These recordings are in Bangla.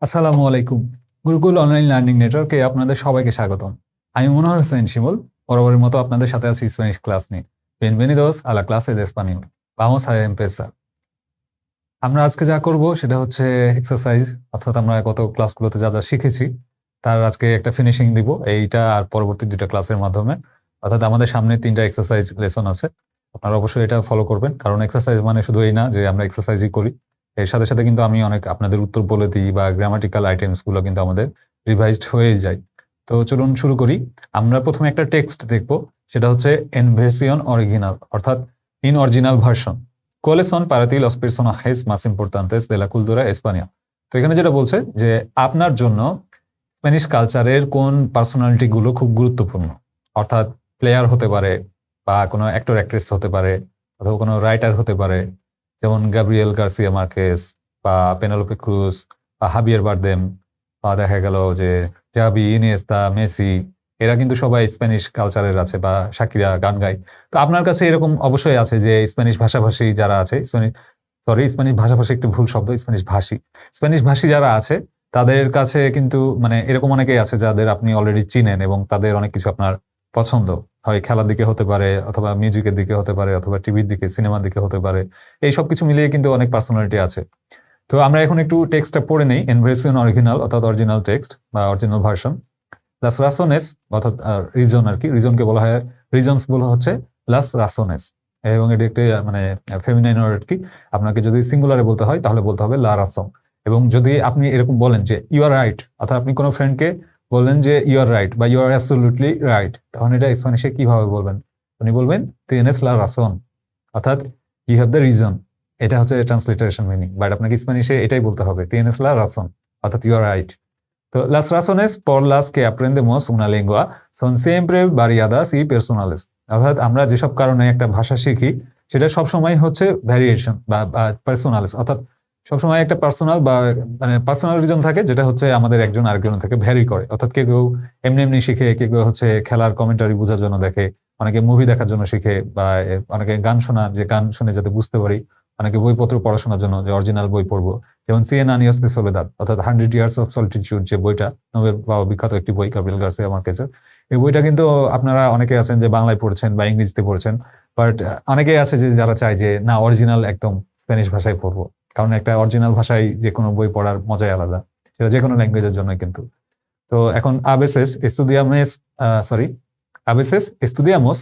আসসালামু আলাইকুম। গুরুকুল অনলাইন লার্নিং নেটওয়ার্কে আপনাদের সবাইকে স্বাগতম। আমি মনোহর হোসেন শিমুল, বরাবরের মতো আপনাদের সাথে আছি স্প্যানিশ ক্লাস নিয়ে। Bienvenidos a la clase de español. Vamos a empezar. আমরা আজকে যা করব সেটা হচ্ছে এক্সারসাইজ, অর্থাৎ আমরা গত ক্লাসগুলোতে যা যা শিখেছি তার আজকে একটা ফিনিশিং দিব এইটা আর পরবর্তী দুইটা ক্লাসের মাধ্যমে। অর্থাৎ আমাদের সামনে 3টা এক্সারসাইজ লেসন আছে, আপনারা অবশ্যই এটা ফলো করবেন, কারণ এক্সারসাইজ মানে শুধু এই না যে আমরা এক্সারসাইজই করি, এর সাথে সাথে কিন্তু আমি অনেক আপনাদের উত্তর বলে দিই বা গ্রামাটিক্যাল আইটেমস গুলো কিন্তু আমাদের রিভাইজড হয়ে যায়। তো চলুন শুরু করি। আমরা প্রথমে একটা টেক্সট দেখব, সেটা হচ্ছে এন ভার্সিয়ন অরিজিনাল, অর্থাৎ in original version. ¿Cuáles son para ti los personajes más importantes de la cultura española? তো এখানে যেটা বলছে যে আপনার জন্য স্প্যানিশ কালচারের কোন পার্সোনালিটি গুলো খুব গুরুত্বপূর্ণ, অর্থাৎ প্লেয়ার হতে পারে বা কোনো অ্যাক্টর অ্যাক্ট্রেস হতে পারে অথবা কোনো রাইটার হতে পারে, যেমন গাব্রিয়েল গার্সিয়া মার্কেস বা পেনেলোপে ক্রুজ বা হাবিয়ার বারদেম, বা দেখা গেল যে জাভি, ইনিয়েস্তা, মেসি, এরা কিন্তু সবাই স্প্যানিশ কালচারের আছে, বা শাকিরা গান গায়। তো আপনার কাছে এরকম অবশ্যই আছে যে স্প্যানিশ ভাষাভাষী যারা আছে, স্প্যানিশ ভাষাভাষী একটু ভুল শব্দ, স্প্যানিশ ভাষী যারা আছে তাদের কাছে কিন্তু মানে এরকম অনেকেই আছে যাদের আপনি অলরেডি চিনেন এবং তাদের অনেক কিছু আপনার পছন্দ হয়, খেলার দিকে হতে পারে অথবা মিউজিকের দিকে হতে পারে অথবা টিভির দিকে, সিনেমার দিকে হতে পারে। এই সবকিছু মিলিয়ে কিন্তু অনেক পার্সোনালিটি আছে। তো আমরা এখন একটু টেক্সটটা পড়ে নেই, এন ভার্সিয়ন অরিজিনাল অর্থাৎ অরিজিনাল টেক্সট বা অরিজিনাল ভার্সন। লাস রাসোনেস অর্থাৎ রিজন আর কি, রিজনকে বলা হয়, রিজনস বলা হচ্ছে লাস রাসোনেস, এবং এটি একটি মানে ফেমিনাইন আর কি। আপনাকে যদি সিঙ্গুলারে বলতে হয় তাহলে বলতে হবে লা রাসন। এবং যদি আপনি এরকম বলেন যে ইউ আর রাইট, অর্থাৎ আপনি কোনো ফ্রেন্ডকে বললেন যে ইউ আর রাইট বা ইউ আর অ্যাবসলিউটলি রাইট, তখন এটা স্প্যানিশে কিভাবে বলবেন? আপনি বলবেন তিনেস লা রাসন, অর্থাৎ ইউ হ্যাভ দ্য রিজন। এটা হচ্ছে ট্রান্সলিটারেশন মিনিং, বাট আপনাকে স্প্যানিশে এটাই বলতে হবে, তিনেস লা রাসন, অর্থাৎ ইউ আর রাইট। তো las razones por las que aprendemos una lengua son siempre variadas y personales, অর্থাৎ আমরা যেসব কারণে একটা ভাষা শিখি সেটা সবসময় হচ্ছে ভ্যারিয়েশন বা পার্সোনালিস, অর্থাৎ সবসময় একটা পার্সোনাল বা মানে পার্সোনাল রিজন থাকে, যেটা হচ্ছে আমাদের একজন আরেকজন থেকে ভ্যারি করে। অর্থাৎ কেউ কেউ এমনি এমনি শিখে, কেউ কেউ হচ্ছে খেলার কমেন্টারি বোঝার জন্য দেখে, অনেকে মুভি দেখার জন্য শিখে, বা অনেকে গান শোনা, যে গান শুনে যাতে বুঝতে পারি, অনেকে বইপত্র পড়াশোনার জন্য যে অরিজিনাল বই পড়বো, যেমন সিয়েন আনিয়াস দে সোলেদাদ অর্থাৎ 100 ইয়ার্স অফ সলিটিউড, যে বইটা নোবেল পাওয়া বিখ্যাত একটি বই গাব্রিয়েল গার্সিয়া মার্কেসের। এই বইটা কিন্তু আপনারা অনেকে আছেন যে বাংলায় পড়ছেন বা ইংরেজিতে পড়ছেন, বাট অনেকে আছে যে যারা চায় যে না অরিজিনাল একদম স্প্যানিশ ভাষায় পড়বো, কারণ একটা অরিজিনাল ভাষায় যে কোনো বই পড়ার মজাই আলাদা, সেটা যে কোনো ল্যাঙ্গুয়েজের জন্য কিন্তু। তো এখন a veces estudiamos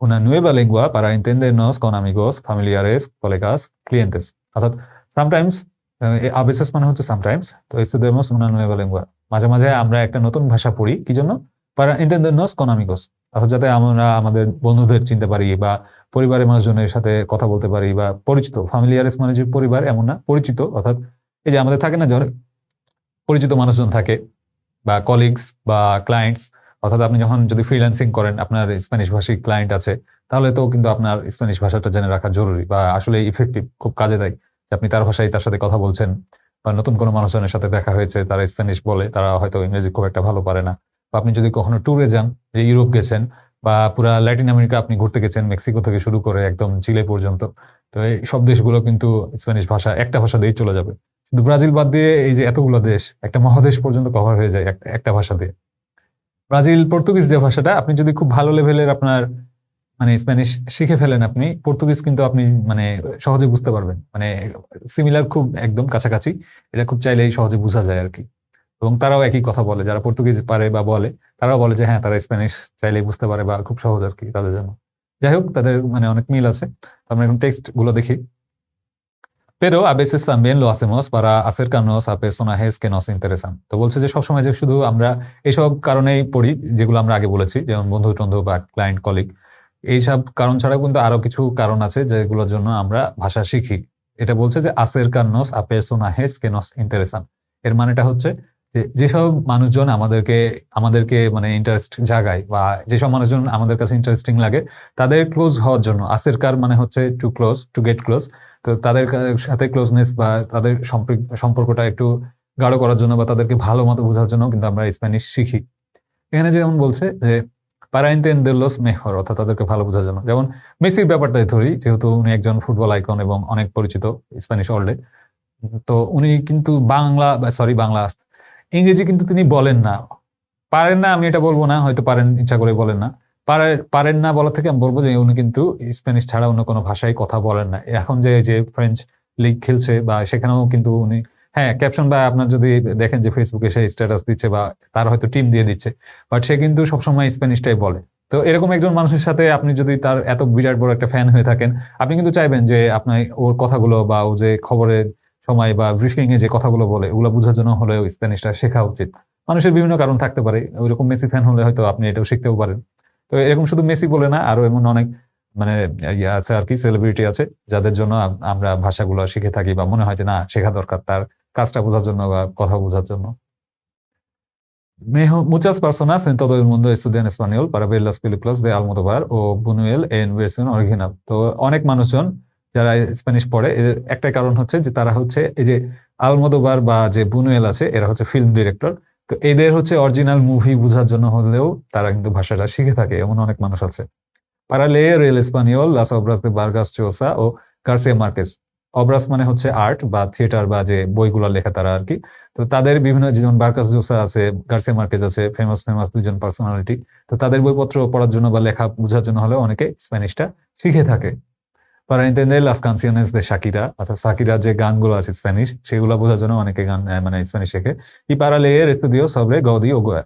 una nueva lengua para entendernos con amigos, familiares, colegas, clientes, অর্থাৎ sometimes, a veces মানে হচ্ছে sometimes, তো estudiamos una nueva lengua, মাঝে মাঝে আমরা একটা নতুন ভাষা পড়ি, কি জন্য? para entendernos con amigos, অর্থাৎ যাতে আমরা আমাদের বন্ধুদের চিনতে পারি বা পরিবারের মানুষজনের সাথে কথা বলতে পারি, বা পরিচিত, ফ্যামিলিয়ারেস মানে যে পরিবার এমন না, পরিচিত, অর্থাৎ এই যে আমাদের থাকে না যে পরিচিত মানুষজন থাকে, বা কলিগস বা ক্লায়েন্টস, অর্থাৎ আপনি যখন যদি ফ্রিল্যান্সিং করেন, আপনার স্প্যানিশ ভাষী ক্লায়েন্ট আছে, তাহলে তো কিন্তু আপনার স্প্যানিশ ভাষাটা জেনে রাখা জরুরি, বা আসলে ইফেক্টিভ, খুব কাজে দেয় যে আপনি তার ভাষায় তার সাথে কথা বলছেন। বা নতুন কোনো মানুষজনের সাথে দেখা হয়েছে, তারা স্প্যানিশ বলে, তারা হয়তো ইংরেজি খুব একটা ভালো পারে না। বা আপনি যদি কখনো ট্যুরে যান, যে ইউরোপ গেছেন বা পুরা ল্যাটিন আমেরিকা আপনি ঘুরতে গেছেন, মেক্সিকো থেকে শুরু করে একদম চিলে পর্যন্ত, তো এই সব দেশগুলো কিন্তু স্প্যানিশ ভাষা একটা ভাষা দিয়েই চলে যাবে। কিন্তু ব্রাজিল বাদ দিয়ে এই যে এতগুলো দেশ, একটা মহাদেশ পর্যন্ত কভার হয়ে যায় একটা ভাষা দিয়ে। ব্রাজিল পর্তুগিজ যে ভাষাটা, আপনি যদি খুব ভালো লেভেলের আপনার মানে স্প্যানিশ শিখে ফেলেন, আপনি পর্তুগিজ কিন্তু আপনি মানে সহজে বুঝতে পারবেন, মানে সিমিলার, খুব একদম কাছাকাছি, এটা খুব চাইলেই সহজে বোঝা যায় আর কি। এবং তারাও একই কথা বলে, যারা পর্তুগিজ পারে বা বলে, তারাও বলে যে হ্যাঁ, তারা স্প্যানিশ চাইলেই বুঝতে পারে বা খুব সহজ আর কি তাদের জন্য। যাই হোক, তাদের মানে অনেক মিল আছে। আমরা এখন টেক্সট গুলো দেখি। Pero a veces también lo hacemos para acercarnos a personajes que nos interesan. তো বলছে যে সবসময় যে শুধু আমরা এইসব কারণেই পড়ি, যেগুলো আমরা আগে বলেছি, যেমন বন্ধু টন্ধু বা ক্লায়েন্ট কলিগ, এইসব কারণ ছাড়াও কিন্তু আরো কিছু কারণ আছে যেগুলোর জন্য আমরা ভাষা শিখি। এটা বলছে যে acercarnos a personajes que nos interesan, এর মানেটা হচ্ছে যে যেসব মানুষজন আমাদেরকে আমাদেরকে মানে ইন্টারেস্ট জাগায়, বা যেসব মানুষজন আমাদের কাছে ইন্টারেস্টিং লাগে, তাদের ক্লোজ হওয়ার জন্য। আছেরকার মানে হচ্ছে to close, to get close. তো তাদের সাথে ক্লোজনেস বা তাদের সম্পর্কটা একটু গাঢ় করার জন্য বা তাদেরকে ভালো মতো বোঝার জন্য কিন্তু আমরা স্প্যানিশ শিখি। এখানে যেমন বলছে যে para entenderlos mejor, অর্থাৎ তাদেরকে ভালো বোঝার জন্য। যেমন মেসির ব্যাপারটাই ধরি, যেহেতু উনি একজন ফুটবল আইকন এবং অনেক পরিচিত স্প্যানিশ ওয়ার্ল্ডে, তো উনি কিন্তু ইংরেজি কিন্তু তিনি বলেন না, পারেন না আমি এটা বলবো না, হয়তো পারেন, ইচ্ছা করে বলেন না। পারেন না বলা থেকে আমি বলবো যে উনি কিন্তু স্প্যানিশ ছাড়া অন্য কোনো ভাষায় কথা বলেন না। এখন যে ফ্রেঞ্চ লিগ খেলছে বা সেখানেও কিন্তু উনি, হ্যাঁ, ক্যাপশন বা আপনার যদি দেখেন যে ফেসবুকে সে স্ট্যাটাস দিচ্ছে বা তার হয়তো টিম দিয়ে দিচ্ছে, বাট সে কিন্তু সবসময় স্প্যানিশটাই বলে। তো এরকম একজন মানুষের সাথে আপনি যদি তার এত বিরাট বড় একটা ফ্যান হয়ে থাকেন, আপনি কিন্তু চাইবেন যে আপনার ওর কথাগুলো বা ও যে খবরের সময় বা ব্রিফিং এ যে কথাগুলো বলে ওগুলো বোঝার জন্য হলেও স্প্যানিশটা শেখা উচিত। মানুষের বিভিন্ন কারণ থাকতে পারে, ওইরকম মেসি ফ্যান হলে হয়তো আপনি এটাও শিখতেও পারেন। তো এরকম শুধু মেসি বলে না, আরো এমন অনেক মানে ইয়ে আছে আর কি, সেলিব্রিটি আছে যাদের জন্য আমরা ভাষাগুলো শিখে থাকি বা মনে হয় যে না শেখা দরকার তার কাজটা বোঝার জন্য বা কথা বোঝার জন্য। Muchas personas en todo el mundo estudian español para ver las películas de Almodóvar o Buñuel en versión original. তো অনেক মানুষজন যারা স্প্যানিশ পড়ে এর একটাই কারণ হচ্ছে যে তারা হচ্ছে এই যে আলমোদোবার বা যে বুনুয়েল আছে এরা হচ্ছে ফিল্ম ডিরেক্টর, তো এদের হচ্ছে অরিজিনাল মুভি বোঝার জন্য হলেও তারা কিন্তু ভাষাটা শিখে থাকে, এমন অনেক মানুষ আছে। Para leer el español las obras de Vargas Llosa ও গার্সিয়া মার্কেস। অবরাস মানে হচ্ছে আর্ট বা থিয়েটার বা যে বইগুলো লেখা তারা আর কি। তো তাদের বিভিন্ন, যেমন বার্কাস জোসা আছে, গার্সিয়া মার্কেজ আছে, ফেমাস ফেমাস দুজন পার্সোনালিটি। তো তাদের বইপত্র পড়ার জন্য বা লেখা বোঝার জন্য হলেও অনেকে স্প্যানিশটা শিখে থাকে। Para entender las canciones de Shakira, অর্থাৎ সাকিরা যে গানগুলো আছে স্প্যানিশ, সেগুলো বোঝার জন্য অনেকে গান মানে স্প্যানিশ শেখে। Y para leer estudios sobre Gaudí o Goya।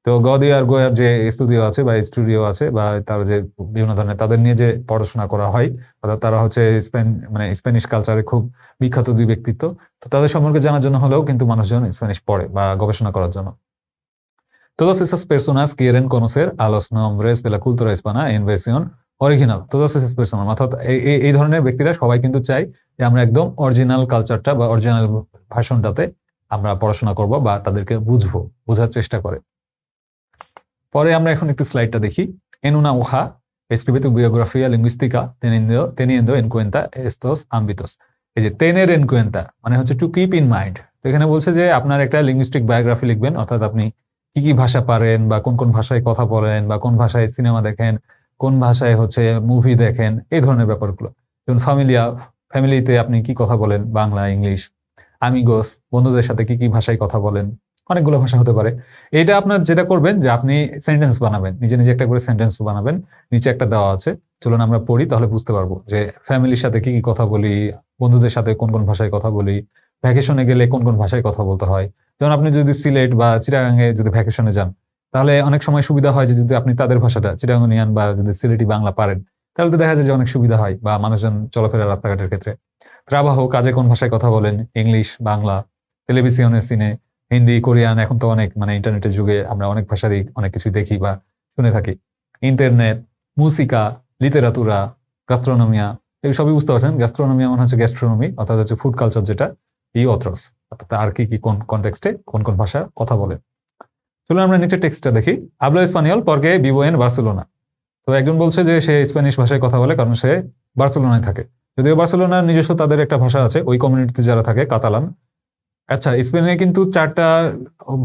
তো গদি আর গোয়ার যে স্টুডিও আছে বা স্টুডিও আছে বা তার যে বিভিন্ন ধরনের তাদের নিয়ে যে পড়াশোনা করা হয়, অর্থাৎ তারা হচ্ছে মানে স্প্যানিশ কালচারে খুব বিখ্যাত দুই ব্যক্তিত্ব। তো তাদের সম্পর্কে জানার জন্য হলেও কিন্তু মানুষজন স্প্যানিশ পড়ে বা গবেষণা করার জন্য। Todas esas personas quieren conocer a los nombres de la cultura hispana en versión original. Todas esas personas, অর্থাৎ এই ধরনের ব্যক্তিরা সবাই কিন্তু চাই যে আমরা একদম অরিজিনাল কালচারটা বা অরিজিনাল ভাষণটাতে আমরা পড়াশোনা করব বা তাদেরকে বুঝবো, বোঝার চেষ্টা করে। পরে আমরা এখন একটু স্লাইডটা দেখি। En una hoja escribe tu biografía lingüística teniendo en cuenta estos ámbitos। এই যে tener en cuenta মানে হচ্ছে টু কিপ ইন মাইন্ড। তো এখানে বলছে যে আপনার একটা লিঙ্গুইস্টিক বায়োগ্রাফি লিখবেন, অর্থাৎ আপনি কি কি ভাষা পারেন বা কোন কোন ভাষায় কথা বলেন বা কোন ভাষায় সিনেমা দেখেন, কোন ভাষায় হচ্ছে মুভি দেখেন, এই ধরনের ব্যাপারগুলো। যেমন ফ্যামিলিতে আপনি কি কথা বলেন, বাংলা, ইংলিশ। আমিগোস, বন্ধুদের সাথে কি কি ভাষায় কথা বলেন, অনেকগুলো ভাষা হতে পারে। এটা আপনার যেটা করবেন যে আপনি সেন্টেন্স বানাবেন, নিজে নিজে একটা করে সেন্টেন্স বানাবেন। নিচে একটা দেওয়া আছে, চলুন আমরা পড়ি, তাহলে বুঝতে পারবো যে ফ্যামিলির সাথে কি কি কথা বলি, বন্ধুদের সাথে কোন কোন ভাষায় কথা বলি, ভ্যাকেশনে গেলে কোন কোন ভাষায় কথা বলতে হয়। যেমন আপনি যদি সিলেট বা চিটাগাঙে যদি ভ্যাকেশনে যান, তাহলে অনেক সময় সুবিধা হয় যে যদি আপনি তাদের ভাষাটা চিটাগাঙ্গিয়ান বা যদি সিলেটি বাংলা পারেন, তাহলে তো দেখা যায় যে অনেক সুবিধা হয় বা মানুষজন চলাফেরা রাস্তাঘাটের ক্ষেত্রে। ট্রাবাহো, কাজে কোন ভাষায় কথা বলেন, ইংলিশ, বাংলা। টেলিভিশনে, সিনে, হিন্দি, কোরিয়ান, এখন তো অনেক মানে ইন্টারনেটের যুগে আমরা অনেক ভাষারই অনেক কিছু দেখি বা শুনে থাকি। ইন্টারনেট, মুসিকা, লিটারাতুরা, গাস্ট্রোনমিয়া, এই সবই বুঝতে পারছেন। গাস্ট্রোনমিয়া মানে হচ্ছে গ্যাস্ট্রোনমি, অর্থাৎ হচ্ছে ফুড কালচার, যেটা ই অথ্রস, অর্থাৎ আর কি কি কোন কনটেক্সটে কোন কোন ভাষা কথা বলে। চলুন আমরা নিচে টেক্সটটা দেখি। আবলো স্পানিয়ল পরকে ভিভো এন বার্সেলোনা। তো একজন বলছে যে সে স্প্যানিশ ভাষায় কথা বলে কারণ সে বার্সেলোনায় থাকে। যদিও বার্সেলোনার নিজস্ব তাদের একটা ভাষা আছে, ওই কমিউনিটিতে যারা থাকে, কাতালান। আচ্ছা, স্পেনে কিন্তু 4টা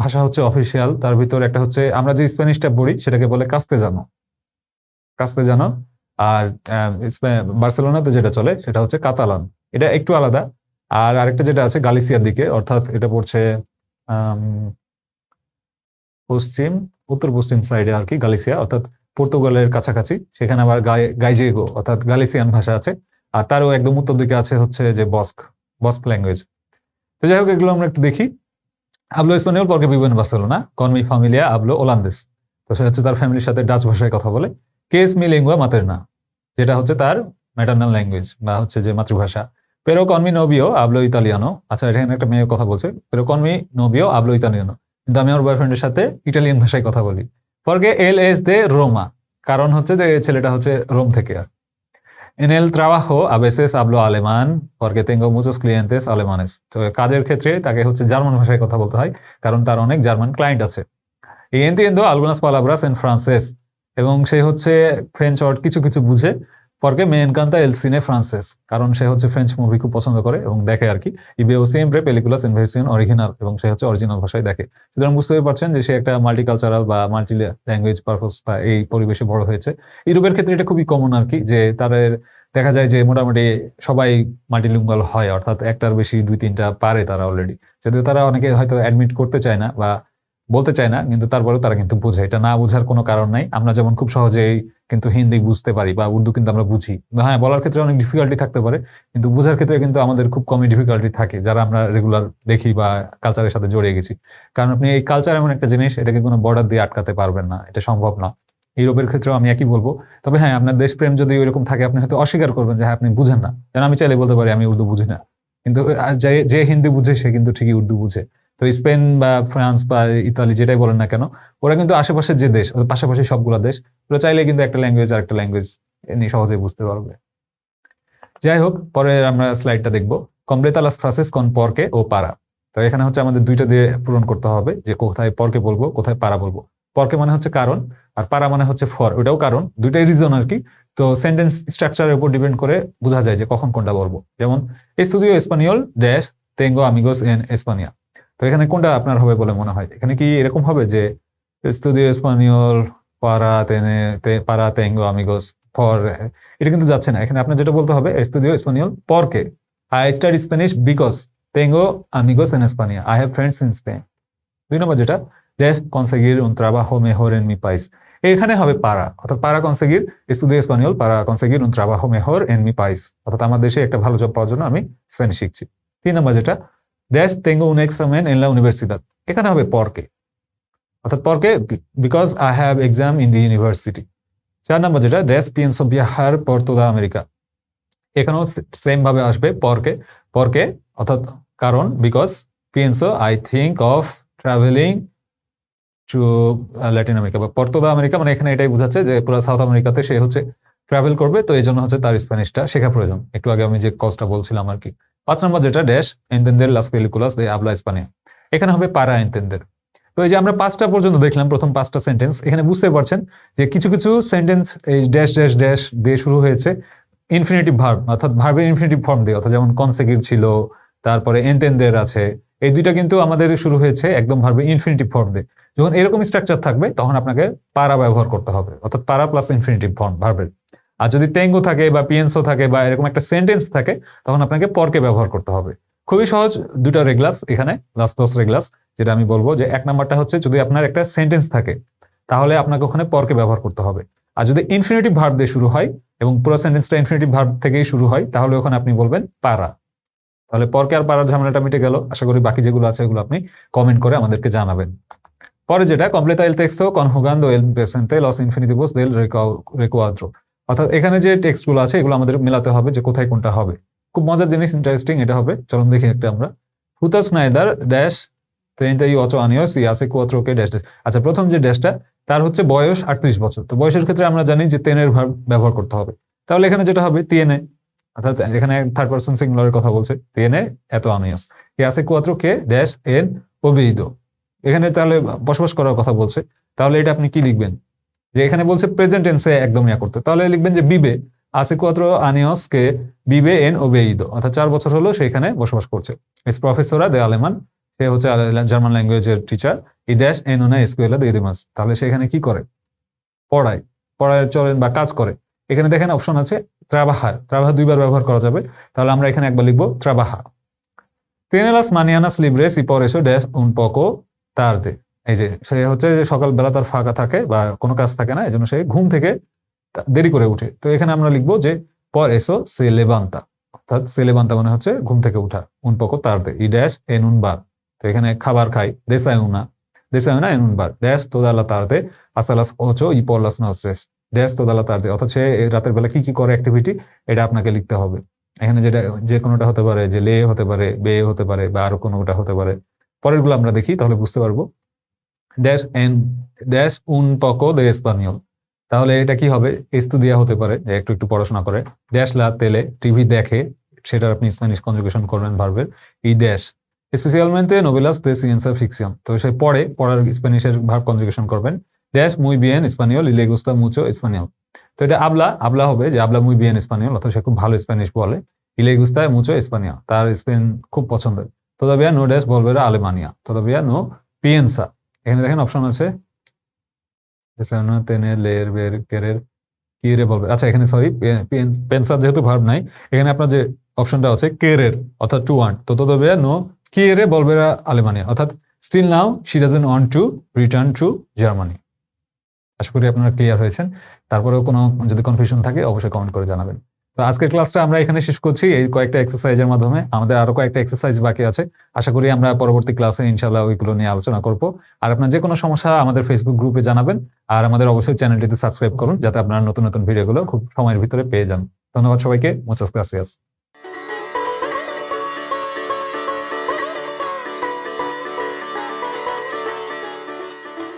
ভাষা হচ্ছে অফিসিয়াল। তার ভিতর একটা হচ্ছে, আমরা যে স্প্যানিশটা পড়ি সেটাকে বলে কাস্তেজানো। আর বার্সেলোনাতে যেটা চলে সেটা হচ্ছে কাতালান। এটা একটু আলাদা। আর আরেকটা যেটা আছে গালিসিয়ার দিকে, অর্থাৎ এটা পড়ছে উত্তর পশ্চিম সাইডে আর কি, গালিসিয়া, অর্থাৎ পর্তুগালের কাছাকাছি। সেখানে আবার গাইজেগো অর্থাৎ গালিসিয়ান ভাষা আছে। আর তারও একদম উত্তর দিকে আছে হচ্ছে যে বস্ক ল্যাঙ্গুয়েজ। তো যাই হোক, এগুলো আমরা একটু দেখি। hablo español porque vivo en Barcelona con mi familia hablo holandés। তো সে হচ্ছে তার ফ্যামিলির সাথে ডাচ ভাষায় কথা বলে। que es mi lengua materna, যেটা হচ্ছে তার ম্যাটারনাল ল্যাঙ্গুয়েজ বা হচ্ছে যে মাতৃভাষা। pero con mi novio hablo italiano। আচ্ছা, এখানে একটা মেয়ে কথা বলছে, pero con mi novio hablo italiano, কিন্তু আমি আমার বয়ফ্রেন্ডের সাথে ইটালিয়ান ভাষায় কথা বলি। porque él es de Roma, কারণ হচ্ছে যে ছেলেটা হচ্ছে রোম থেকে। En el trabajo a veces hablo alemán porque tengo muchos clientes alemanes। তো কাজের ক্ষেত্রে তাকে হচ্ছে জার্মান ভাষায় কথা বলতে হয় কারণ তার অনেক জার্মান ক্লায়েন্ট আছে। Y entiendo algunas palabras en francés, এবং সে হচ্ছে ফ্রেঞ্চ ওয়ার্ড কিছু কিছু বুঝে। পরকে মে এনকান্তা এল সিনে ফ্রান্সেস, কারণ সে হচ্ছে ফ্রেঞ্চ মুভি খুব পছন্দ করে এবং দেখে আর কি। ইবেও সিএমপ্রে পেলিকুলাস এন ভার্সন অরিজিনাল, এবং সে হচ্ছে অরিজিনাল ভাষায় দেখে। সুতরাং বুঝতেই পারছেন যে সে একটা মাল্টিকালচারাল বা মাল্টি ল্যাঙ্গুয়েজ পারপোজ বা এই পরিবেশে বড় হয়েছে। ইউরোপের ক্ষেত্রে এটা খুবই কমন আর কি, যে তাদের দেখা যায় যে মোটামুটি সবাই মাল্টিলিঙ্গুয়াল হয়, অর্থাৎ একটার বেশি 2-3টা পারে তারা অলরেডি। যদিও তারা অনেকে হয়তো অ্যাডমিট করতে চায় না বা বলতে চায় না, কিন্তু তারপরেও তারা কিন্তু বোঝে। এটা না বোঝার কোনো কারণ নাই। আমরা যেমন খুব সহজেই কিন্তু হিন্দি বুঝতে পারি বা উর্দু কিন্তু আমরা বুঝি, হ্যাঁ বলার ক্ষেত্রে অনেক ডিফিকাল্টি থাকতে পারে, কিন্তু বোঝার ক্ষেত্রে কিন্তু আমাদের খুব কমই ডিফিকাল্টি থাকে, যারা আমরা রেগুলার দেখি বা কালচারের সাথে জড়িয়ে গেছি। কারণ আপনি এই কালচার এমন একটা জিনিস, এটাকে কোনো বর্ডার দিয়ে আটকাতে পারবেন না, এটা সম্ভব না। ইউরোপের ক্ষেত্রেও আমি একই বলবো। তবে হ্যাঁ, আপনার দেশপ্রেম যদি ওইরকম থাকে, আপনি হয়তো অস্বীকার করবেন যে হ্যাঁ আপনি বুঝেন না। যেন আমি চাইলে বলতে পারি আমি উর্দু বুঝি না, কিন্তু যে যে হিন্দি বুঝে সে কিন্তু ঠিকই উর্দু বুঝে। তো স্পেন বা ফ্রান্স বা ইতালি যেটাই বলেন না কেন, ওরা কিন্তু আশেপাশের যে দেশ, ওদের পাশাপাশি সবগুলা দেশ, ওরা চাইলে কিন্তু একটা ল্যাঙ্গুয়েজ আর একটা ল্যাঙ্গুয়েজ নিয়ে সহজেই বুঝতে পারবে। যাই হোক, পরে আমরা স্লাইডটা দেখবো। কমপ্লেতা লাস ফ্রাসেস কন পরকে ও পারা। তো এখানে হচ্ছে আমাদের দুইটা দিয়ে পূরণ করতে হবে, যে কোথায় পরকে বলবো, কোথায় পারা বলবো। পরকে মানে হচ্ছে কারণ, আর পারা মানে হচ্ছে ফর, ওটাও কারণ, দুইটাই রিজন আর কি। তো সেন্টেন্স স্ট্রাকচারের উপর ডিপেন্ড করে বোঝা যায় যে কখন কোনটা বলবো। যেমন এস্তুদিও এসপানিওল ড্যাশ তেঙ্গো আমিগোস এন এসপানিয়া। তো এখানে কোনটা আপনার হবে বলে মনে হয়? এখানে কি এরকম হবে যে এস্তুদিও এসপানিওল পারা তেনে পারা তেঙ্গো আমিগোস ফর? এটা কিন্তু যাচ্ছে না। এখানে আপনার যেটা বলতে হবে এস্তুদিও এসপানিওল পরকে আই স্টাডি স্প্যানিশ বিকজ তেঙ্গো আমিগোস এন এসপানিয়া, I have friends in Spain. 2 number যেটা ড্যাশ কনসেগির un trabajo mejor en mi país, এখানে হবে পারা, অর্থাৎ পারা কনসেগির estudio español para conseguir un trabajo mejor en mi país, অর্থাৎ আমার দেশে একটা ভালো জব পাওয়ার জন্য আমি স্প্যানিশ শিখছি। 3 নম্বর যেটা dash tengo un examen en la universidad, এখানে হবে পরকে, অর্থাৎ পরকে because I have exam in the university। 4 নম্বর যেটা dash pienso viajar por toda América, এখানেও সেম ভাবে আসবে পরকে, পরকে অর্থাৎ কারণ because pienso I think of traveling to Latin America বা পর্তোদা আমেরিকা, মানে এখানে এটাই বোঝাচ্ছে যে পুরো সাউথ আমেরিকাতে সে হচ্ছে ট্রাভেল করবে, তো এই জন্য হচ্ছে তার স্প্যানিশটা শেখা প্রয়োজন। একটু আগে আমি যে কজটা বলছিলাম আর কি। 5 নম্বর যেটা ড্যাশ এন্তেন্দের লাস পেলিকুলাস দে habla español, এখানে হবে পারা এন্তেন্দের। তো এই যে আমরা 5টা পর্যন্ত দেখলাম, প্রথম 5টা সেন্টেন্স, এখানে বুঝতে পারছেন যে কিছু কিছু সেন্টেন্স এই ড্যাশ ড্যাশ ড্যাশ দিয়ে শুরু হয়েছে ইনফিনিটিভ ভার্ব, অর্থাৎ ভার্বের ইনফিনিটিভ ফর্ম দিয়ে, অর্থাৎ যেমন কনসেগির ছিল, তারপরে এন্তেন্দের আছে, এই দুইটা কিন্তু আমাদের শুরু হয়েছে একদম ভার্বের ইনফিনিটিভ ফর্ম দিয়ে। যখন এরকম স্ট্রাকচার থাকবে তখন আপনাকে পারা ব্যবহার করতে হবে, অর্থাৎ পারা প্লাস ইনফিনিটিভ ফর্ম ভার্বের। আর যদি তেঙ্গো থাকে বা পিএনসো থাকে বা এরকম একটা সেন্টেন্স থাকে, তখন আপনাকে পরকে ব্যবহার করতে হবে। খুবই সহজ, দুটো রেগলাস এখানে, লাস্ট 10 রেগলাস। যেটা আমি বলবো যে 1 নাম্বারটা হচ্ছে যদি আপনার একটা সেন্টেন্স থাকে তাহলে আপনাকে ওখানে পরকে ব্যবহার করতে হবে। আর যদি ইনফিনিটিভ ভার্ব দিয়ে শুরু হয় এবং পুরো সেন্টেন্সটা ইনফিনিটিভ ভার্ব থেকেই শুরু হয়, তাহলে ওখানে আপনি বলবেন পারা। তাহলে পরকে আর পারার ঝামেলাটা মিটে গেল। আশা করি বাকি যেগুলো আছে এগুলো আপনি কমেন্ট করে আমাদেরকে জানাবেন। পরে যেটা কমপ্লেতা el texto conjugando el presente los infinitivos del recuadro, অর্থাৎ এখানে যে টেক্সটগুলো আছে এগুলো আমাদের মেলাতে হবে যে কোথায় কোনটা হবে। খুব মজার জিনিস, ইন্টারেস্টিং এটা হবে। চলুন দেখি একটা আমরা। Frutas Schneider dash 38 años y hace 4 que dash. আচ্ছা, প্রথম যে ড্যাশটা তার হচ্ছে বয়স 38 বছর। তো বয়সের ক্ষেত্রে আমরা জানি যে তেনের ভার্ব ব্যবহার করতে হবে। তাহলে এখানে যেটা হবে tiene, অর্থাৎ এখানে থার্ড পারসন সিঙ্গুলারের কথা বলছে, tiene এত años y hace 4 que dash en oído, এখানে তাহলে বসবাস করার কথা বলছে। তাহলে এটা আপনি কি লিখবেন? যে এখানে বলছে প্রেজেন্ট টেন্সে একদম ইয়া করতে, তাহলে লিখবেন যে বিবে hace 4 años que vive en Oviedo, অর্থাৎ 4 বছর হলো সেখানে বসবাস করছে। es profesora de alemán, সে হচ্ছে জার্মান ল্যাঙ্গুয়েজের teacher. y dash en una escuela de idiomas, তাহলে সেখানে কি করে? পড়ায়, পড়ায় চলেন বা কাজ করে। এখানে দেখেন অপশন আছে trabajar, trabajar দুইবার ব্যবহার করা যাবে, তাহলে আমরা এখানে একবার লিখবো trabajar। tiene las mañanas libres y por eso dash un poco tarde, এই যে সে হচ্ছে যে সকালবেলা তার ফাঁকা থাকে বা কোনো কাজ থাকে না, এজন্য সে ঘুম থেকে দেরি করে উঠে। তো এখানে আমরা লিখবো যে por eso se levanta, অর্থাৎ se levanta মানে হচ্ছে ঘুম থেকে ওঠা। un poco tarde y dash en un bar, তো এখানে খাবার খাই, desayuna en un bar, dash toda la tarde hasta las 8 y por las noches, dash toda la tarde, অর্থাৎ সে রাতের বেলা কি কি করে অ্যাক্টিভিটি, এটা আপনাকে লিখতে হবে। এখানে যেটা যে কোনোটা হতে পারে, যে লে হতে পারে, বে হতে পারে, বা আরো কোনোটা হতে পারে। পরের গুলো আমরা দেখি তাহলে বুঝতে পারবো। Dash N dash un poco de español, তাহলে এটা কি হবে? এস্তুদিয়া হতে পারে, যে একটু একটু পড়াশোনা করে। ড্যাশ লা তেলে, টিভি দেখে, সেটার আপনি স্প্যানিশ কনজুগেশন করবেন ভার্বের। ই ড্যাশ স্পেশালমেন্টে নোভেলাস দে সিয়েন্সা ফিকশন, তো সে পড়ার স্প্যানিশের ভার্ব কনজুগেশন করবেন। ড্যাশ মুই বিয়েন Espanyol y le gusta mucho español, তো এটা আবলা আবলা হবে যে আবলা মুই বিয়েন স্পানিয়ল, অর্থাৎ সে খুব ভালো স্প্যানিশ বলে। ইলে গুস্তা মুচো স্পানিয়া, তার স্পেন খুব পছন্দের। তদবিয়া নো ডেস বলবেরা আলেমানিয়া, তদবিয়া নো পিয়েন্সা। এখানে দেখেন অপশন আছে তেনে লের বের কেরের কিরে বলবে। আচ্ছা এখানে সরি পেন্সার যেহেতু ভার্ব নাই, এখানে আপনার যে অপশনটা আছে কেরের অর্থাৎ টু ওয়ান্ট, তো তদবিয়া নো কিরে বলবেরা আলেমানিয়া, অর্থাৎ still now she doesn't want to return to Germany. আশা করি আপনারা ক্লিয়ার হয়েছেন। তারপরেও কোনো যদি কনফিউশন থাকে অবশ্যই কমেন্ট করে জানাবেন। তো আজকের ক্লাসটা আমরা এখানে শেষ করছি এই কয়েকটা এক্সারসাইজের মাধ্যমে। আমাদের আরো কয়েকটা এক্সারসাইজ বাকি আছে, আশা করি আমরা পরবর্তী ক্লাসে ইনশাআল্লাহ ওইগুলো নিয়ে আলোচনা করব। আর আপনার যে কোনো সমস্যা আমাদের ফেসবুক গ্রুপে জানাবেন, আর আমাদের অবশ্যই চ্যানেলটিতে সাবস্ক্রাইব করুন যাতে আপনারা নতুন নতুন ভিডিওগুলো খুব সময়ের ভিতরে পেয়ে যান। ধন্যবাদ সবাইকে, মুচাস গ্রাসিয়াস।